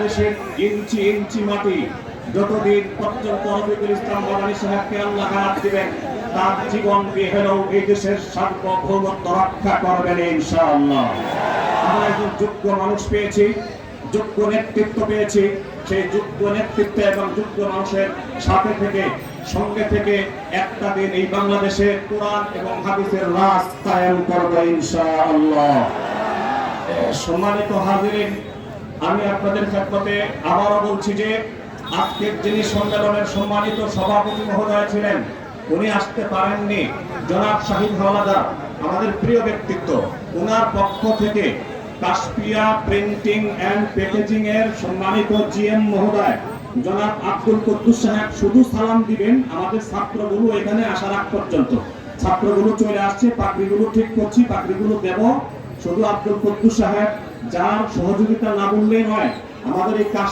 বাংলাদেশের ইঞ্চি ইঞ্চি মাটি যতদিন পর্যন্ত রফিকুল ইসলাম বাঙালি সাহেবকে আল্লাহ হায়াত দিবেন, তার জীবন দিয়ে হলেও এই দেশের সার্বভৌমত্ব রক্ষা করবেন ইনশাআল্লাহ। আমরা একজন যোগ্য মানুষ পেয়েছি, যোগ্য নেতৃত্ব পেয়েছি। সেই যোগ্য নেতৃত্ব এবং যোগ্য মানুষের সাথে থেকে, সঙ্গে থেকে একটা দিন এই বাংলাদেশে কোরআন এবং হাদিসের রাজ কায়েম করবে ইনশাআল্লাহ। সম্মানিত হাজিরিন, আমি আপনাদের খেদমতে আবারও বলছি যে আজকের যিনি সম্মেলনের সম্মানিত সভাপতি মহোদয় ছিলেন, উনি আসতে পারেননি। জনাব শাহিদ হাওলাদার, আমাদের প্রিয় ব্যক্তিত্ব, ওনার পক্ষ থেকে কাশপিয়া প্রিন্টিং এন্ড প্যাকেজিং এর সম্মানিত জিএম মহোদয় জনাব আব্দুল কুদ্দুস সাহেব শুধু সালাম দিবেন। আমাদের ছাত্রগুলো এখানে আসার আগ পর্যন্ত, ছাত্রগুলো চলে আসছে, পাগড়িগুলো ঠিক করছি, পাগড়িগুলো দেব। শুধু আব্দুল কুদ্দুস সাহেব, যার সহযোগিতা না বললেই নয়, আমাদের এই